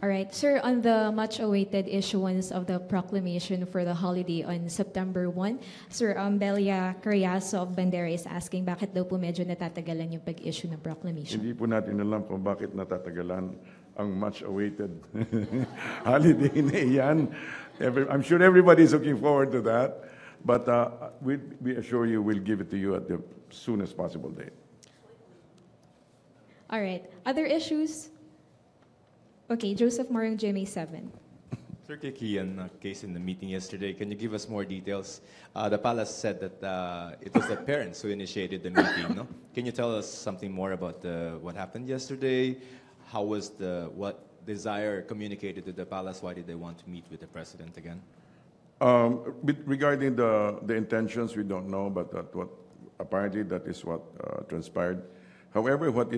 All right, sir, on the much-awaited issuance of the proclamation for the holiday on September 1, Sir Belia Carriazo of Bandera is asking bakit daw po medyo natatagalan yung pag-issue ng proclamation. Hindi po natin alam kung bakit natatagalan ang much-awaited holiday na iyan. I'm sure everybody is looking forward to that, but we assure you we'll give it to you at the soonest possible date. All right, other issues? Okay, Joseph Morong, GMA 7. Sir, kay Kian, case in the meeting yesterday, can you give us more details? The palace said that it was the parents who initiated the meeting, no? Can you tell us something more about what happened yesterday? How was what desire communicated to the palace? Why did they want to meet with the president again? Regarding the intentions, we don't know, but apparently that is what transpired. However, what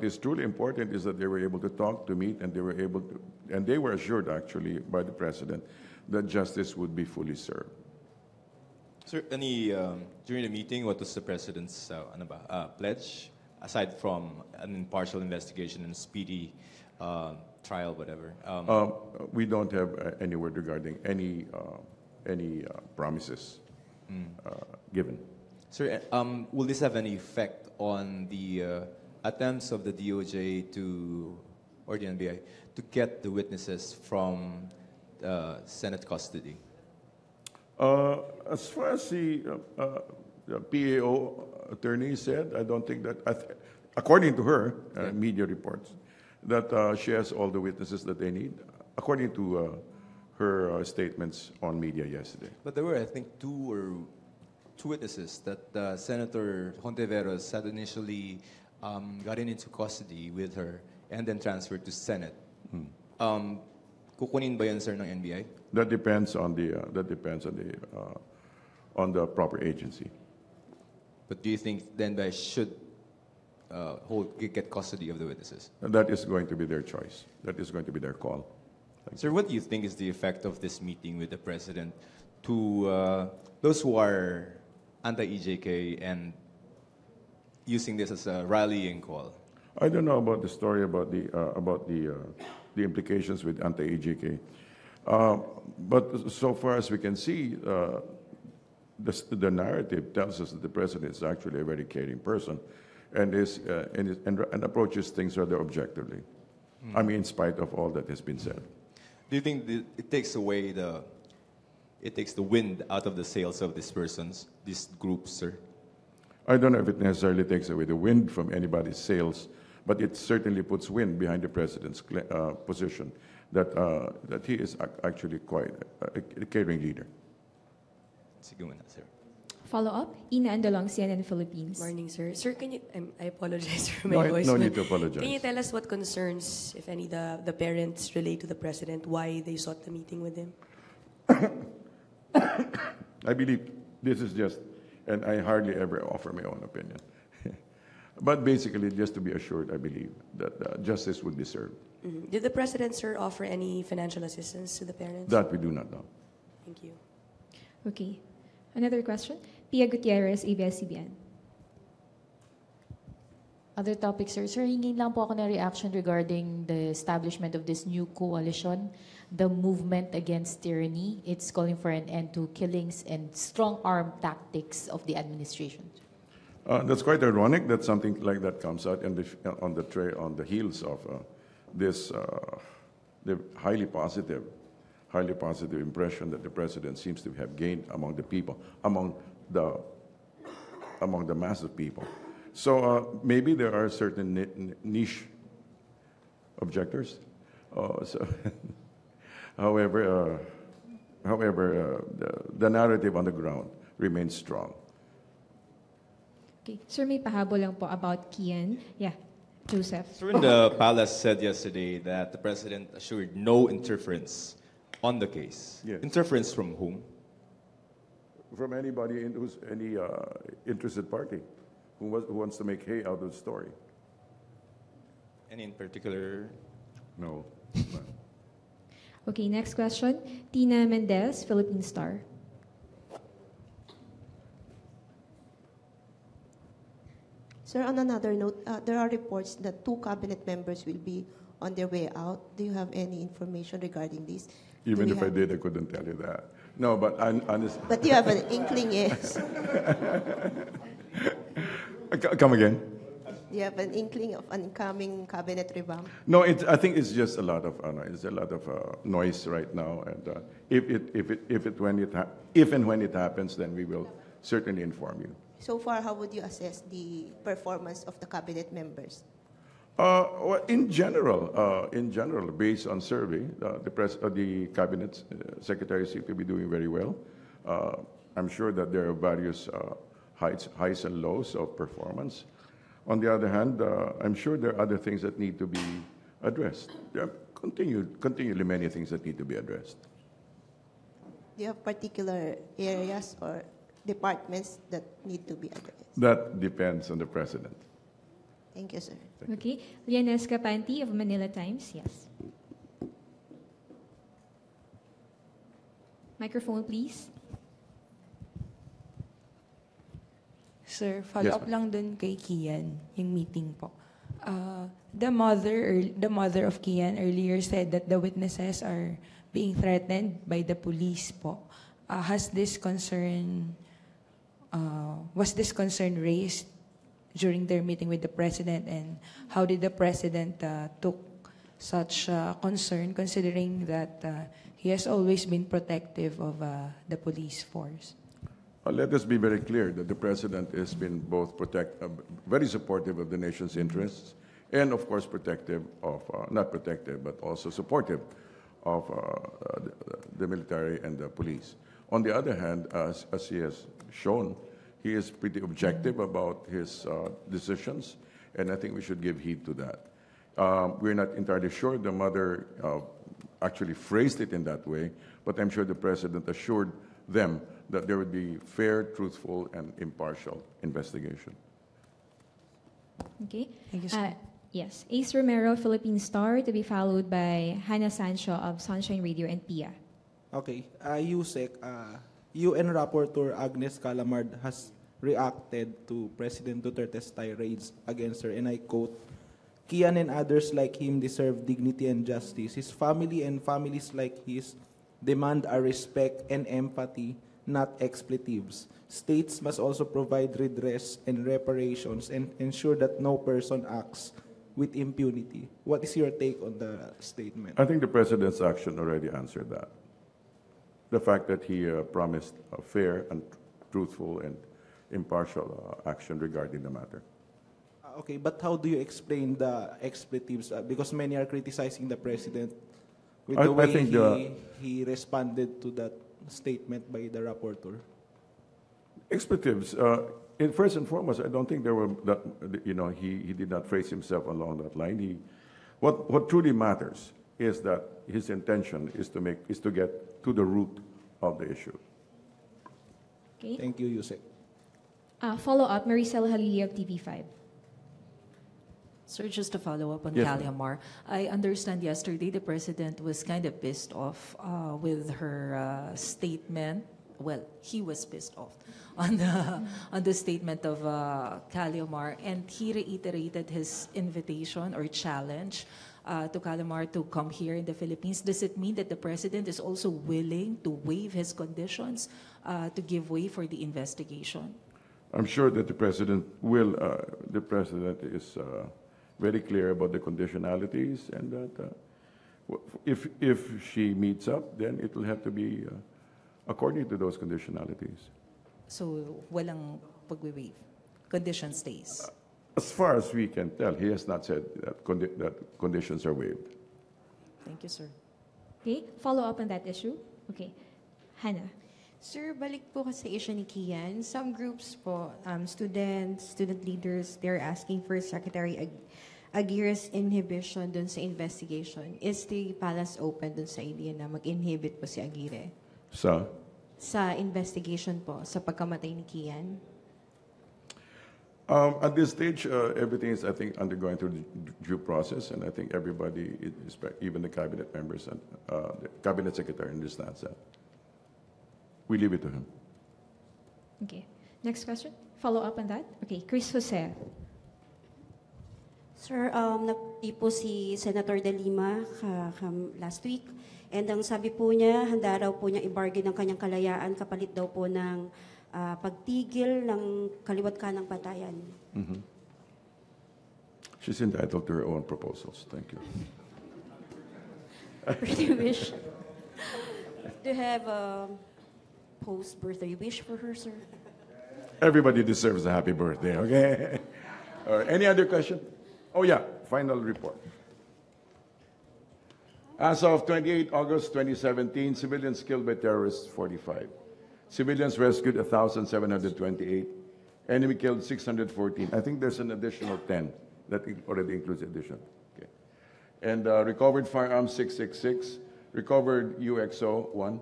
is truly important is that they were able to talk, to meet, and they were assured actually by the president that justice would be fully served. Sir, during the meeting, what was the president's pledge, aside from an impartial investigation and speedy trial, whatever? We don't have any word regarding any promises given. Sir, will this have any effect on the attempts of the DOJ or the NBI to get the witnesses from Senate custody? As far as the PAO attorney said, I don't think that, according to her media reports, that she has all the witnesses that they need, according to her statements on media yesterday. But there were, I think, two witnesses that Senator Hontiveros had initially gotten into custody with her and then transferred to Senate. Kukunin ba yan, sir, ng NBI? That depends on the proper agency. But do you think the NBI should get custody of the witnesses? That is going to be their choice. That is going to be their call. Sir, what do you think is the effect of this meeting with the president to those who are anti-EJK and using this as a rallying call? I don't know about the story about the implications with anti-EJK, but so far as we can see, the narrative tells us that the president is actually a very caring person, and approaches things rather objectively. I mean, in spite of all that has been said. Do you think it takes the wind out of the sails of these groups, sir? I don't know if it necessarily takes away the wind from anybody's sails, but it certainly puts wind behind the president's position that he is actually quite a caring leader. Sige muna, sir. Follow-up, Ina Andalong, CNN Philippines. Morning, sir. Sir, can you, I apologize for my voice. No need to apologize. Can you tell us what concerns, if any, the parents relate to the president, why they sought the meeting with him? I believe this is just, and I hardly ever offer my own opinion. But basically, just to be assured, I believe that justice would be served. Mm-hmm. Did the president, sir, offer any financial assistance to the parents? That we do not know. Thank you. Okay. Another question? Pia Gutierrez, ABS-CBN. Other topics, sir. Sir, hingin lang po ako na reaction regarding the establishment of this new coalition, the movement against tyranny. It's calling for an end to killings and strong-arm tactics of the administration. That's quite ironic that something like that comes out on the heels of the highly positive impression that the president seems to have gained among the people, among the mass of people. So maybe there are certain niche objectors. However, the narrative on the ground remains strong. Okay. Sir, may pahabol lang po about Kian. Yeah, Joseph. Sir, the palace said yesterday that the president assured no interference on the case. Yes. Interference from whom? From anybody who's any interested party who wants to make hay out of the story. Any in particular? No. Okay, next question. Tina Mendez, Philippine Star. Sir, on another note, there are reports that 2 cabinet members will be on their way out? Do you have any information regarding this? Even Do we if I have- did, I couldn't tell you that. No, but honestly. But you have an inkling, yes. Come again? Do you have an inkling of an incoming cabinet revamp? No, I think it's just a lot of noise right now, and if and when it happens, then we will certainly inform you. So far, how would you assess the performance of the cabinet members? Well, in general, based on survey, the cabinet secretaries seem to be doing very well. I'm sure that there are various highs and lows of performance. On the other hand, I'm sure there are other things that need to be addressed. There are continually many things that need to be addressed. Do you have particular areas or departments that need to be addressed? That depends on the president. Thank you, sir. Okay. Lian Escapanti of Manila Times. Yes. Microphone, please. Sir, follow-up lang dun kay Kian, yung meeting po. The mother of Kian earlier said that the witnesses are being threatened by the police po. Was this concern raised during their meeting with the president, and how did the president took such concern, considering that he has always been protective of the police force? Let us be very clear that the president has been both very supportive of the nation's interests, and of course not protective, but also supportive of the military and the police. On the other hand, as he has shown, he is pretty objective about his decisions, and I think we should give heed to that. We're not entirely sure the mother actually phrased it in that way, but I'm sure the president assured them that there would be fair, truthful, and impartial investigation. Okay. Thank you, sir. Yes. Ace Romero, Philippine Star, to be followed by Hannah Sancho of Sunshine Radio and PIA. Okay. Yusek, UN Rapporteur Agnes Calamard has reacted to President Duterte's tirades against her, and I quote, "Kian and others like him deserve dignity and justice. His family and families like his demand our respect and empathy, not expletives. States must also provide redress and reparations and ensure that no person acts with impunity." What is your take on the statement? I think the president's action already answered that. The fact that he promised a fair and truthful and impartial action regarding the matter. Okay, but how do you explain the expletives? Because many are criticizing the president with the way he responded to that statement by the rapporteur. Expletives. First and foremost, I don't think there were that. He did not phrase himself along that line. What truly matters is that his intention is to get to the root of the issue. Okay. Thank you, Yusek. Follow-up, Maricel Halili of TV5. Sir, just to follow up on Yes, Kalyamar, I understand yesterday the president was kind of pissed off with her statement. Well, he was pissed off on the statement of Kalyamar, and he reiterated his invitation or challenge to Kalyamar to come here in the Philippines. Does it mean that the president is also willing to waive his conditions to give way for the investigation? I'm sure that the president will. The president is very clear about the conditionalities, and that if she meets up, then it will have to be according to those conditionalities. So, walang pag-waive. Condition stays. As far as we can tell, he has not said that conditions are waived. Thank you, sir. Okay, follow up on that issue. Okay, Hannah. Sir, balik po kasi issue ni Kian. Some groups po, students, student leaders, they're asking for Secretary Aguirre's inhibition dun sa investigation. Is the palace open dun sa idea na mag-inhibit po si Aguirre? Sa investigation po, sa pagkamatay ni Kian? At this stage, everything is, I think, undergoing through the due process, and I think everybody, even the cabinet members and the cabinet secretary, understands that. We leave it to him. Okay, next question. Follow up on that. Okay, Chris Jose. Sir, napili po si Senator De Lima last week. And ang sabi po niya, handa raw po niya i-bargain ang kanyang kalayaan kapalit daw po ng pagtigil ng kaliwat kanang patayan. She's entitled to her own proposals. Thank you. Birthday wish. Do you have a post-birthday wish for her, sir? Everybody deserves a happy birthday, okay? All right. Any other question? Oh, yeah, final report. As of 28 August 2017, civilians killed by terrorists, 45. Civilians rescued, 1,728. Enemy killed, 614. I think there's an additional 10 that already includes addition. Okay. And recovered firearms, 666. Recovered UXO, 1.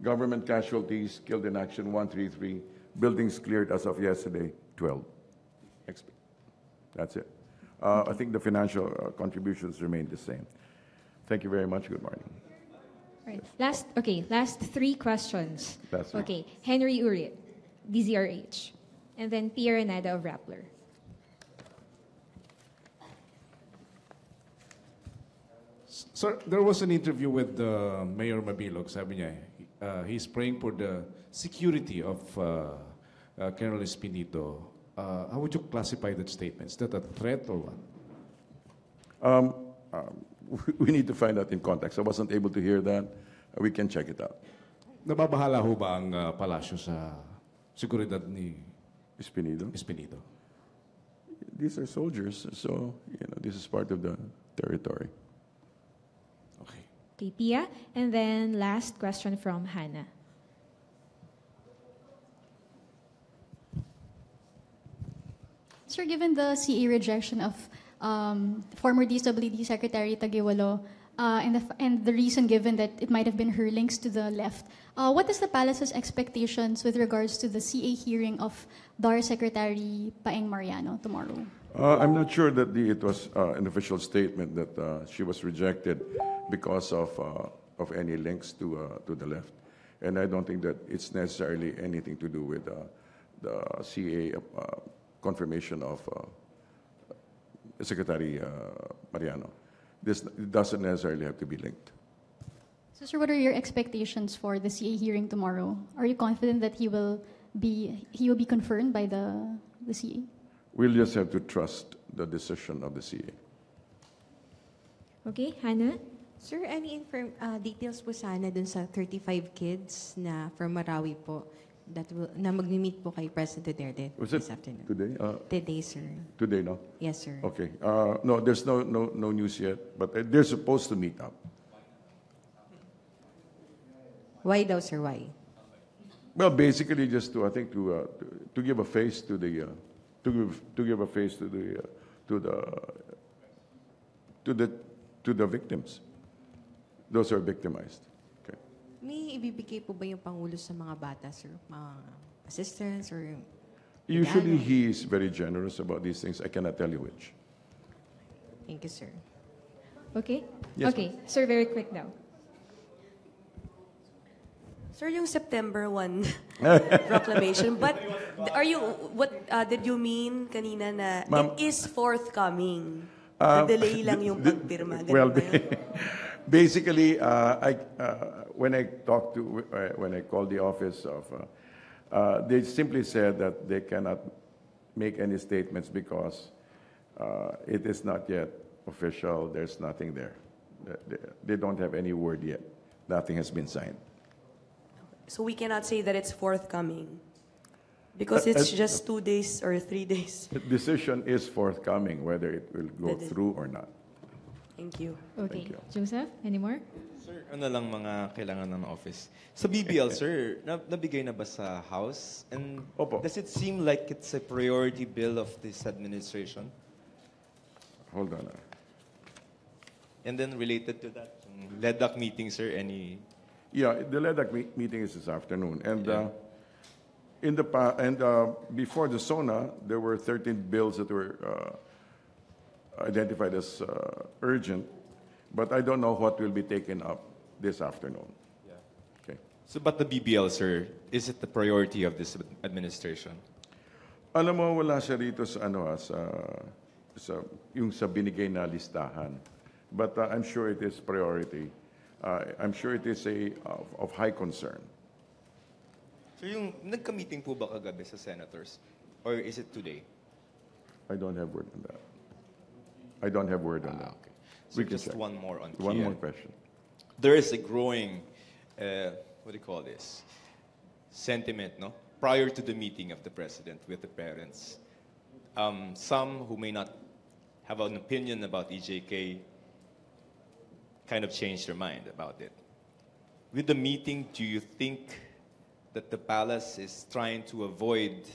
Government casualties, killed in action, 133. Buildings cleared as of yesterday, 12. That's it. I think the financial contributions remain the same. Thank you very much. Good morning. Right. Last 3 questions. Last three. Okay, Henry Urit, DZRH, and then Pierre Renada of Rappler. Sir, there was an interview with Mayor Mabilog. Sabi niya, he's praying for the security of Colonel Espinito. How would you classify that statement? Is that a threat or what? We need to find out in context. I wasn't able to hear that. We can check it out. Nababahala ho ba ang palasyo sa seguridad ni Espinito? Espinito? These are soldiers, so this is part of the territory. Okay, Pia, and then last question from Hannah. Sir, given the CA rejection of former DSWD Secretary Taguiwalo and the reason given that it might have been her links to the left, what is the Palace's expectations with regards to the CA hearing of DAR Secretary Paeng Mariano tomorrow? I'm not sure that it was an official statement that she was rejected because of any links to the left, and I don't think that it's necessarily anything to do with the CA confirmation of Secretary Mariano. This doesn't necessarily have to be linked. So, sir, what are your expectations for the CA hearing tomorrow? Are you confident that he will be confirmed by the CA? We'll just have to trust the decision of the CA. Okay, Hannah? Sir, any details po sana dun sa 35 kids na from Marawi po na mag-meet po kay President Duterte this afternoon? Today? Today, sir. Today, no? Yes, sir. Okay. No, there's no news yet, but they're supposed to meet up. Why daw, sir? Why? Well, basically, just to give a face to the victims. Those who are victimized. Okay. May ibibigay po ba yung Pangulo sa mga bata, sir? Mga assistance or... Usually, he is very generous about these things. I cannot tell you which. Thank you, sir. Okay? Yes, okay, sir, very quick now. Sir, yung September 1 proclamation, but what did you mean kanina na it is forthcoming? Delay lang yung pagpirma. Well, basically, when I called the office of, they simply said that they cannot make any statements because it is not yet official. There's nothing there. They don't have any word yet. Nothing has been signed. So we cannot say that it's forthcoming because it's just 2 days or 3 days. The decision is forthcoming, whether it will go through or not. Thank you. Okay. Thank you. Joseph, any more? Sir, ano lang mga kailangan ng office? Sa BBL, sir, nabigay na ba sa House? And Opo. does it seem like it's a priority bill of this administration? Hold on. And then related to that, LEDAC meeting, sir, any... Yeah, the LEDAC meeting is this afternoon. And before the SONA, there were 13 bills that were identified as urgent, but I don't know what will be taken up this afternoon. Yeah. Okay. So, but the BBL, sir, is it the priority of this administration? Alam mo, wala siya rito sa yung sa binigay na listahan. But I'm sure it is priority. I'm sure it is of high concern. So yung nagka-meeting po ba kagabi sa senators? Or is it today? I don't have word on that. I don't have word on that. Okay. So just check. one more on One Kian. more question. There is a growing, what do you call this, sentiment, no? Prior to the meeting of the president with the parents. Some who may not have an opinion about EJK kind of changed their mind about it. With the meeting, do you think that the palace is trying to avoid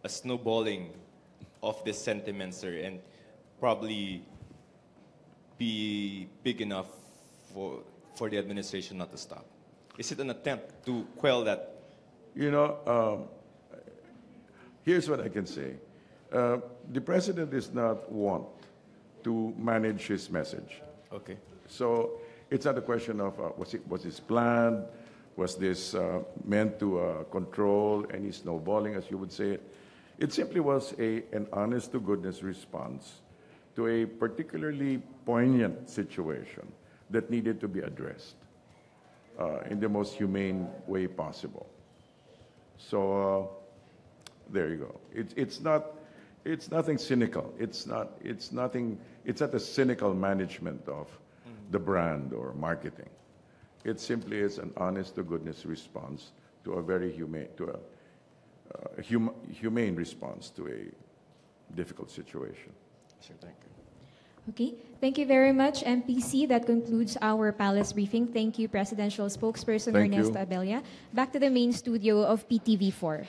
a snowballing of this sentiment, sir, and probably be big enough for the administration not to stop? Is it an attempt to quell that? You know, here's what I can say. The president is not want to manage his message. Okay. So it's not a question of was this planned? Was this meant to control any snowballing, as you would say it? It simply was an honest-to-goodness response to a particularly poignant situation that needed to be addressed in the most humane way possible. So there you go. It's nothing cynical. It's not a cynical management of the brand or marketing. It simply is an honest-to-goodness response to a very humane response to a difficult situation. Sure, thank you. Okay, thank you very much, MPC. That concludes our palace briefing. Thank you, Presidential Spokesperson Thank you. Ernesto Abella. Back to the main studio of PTV4.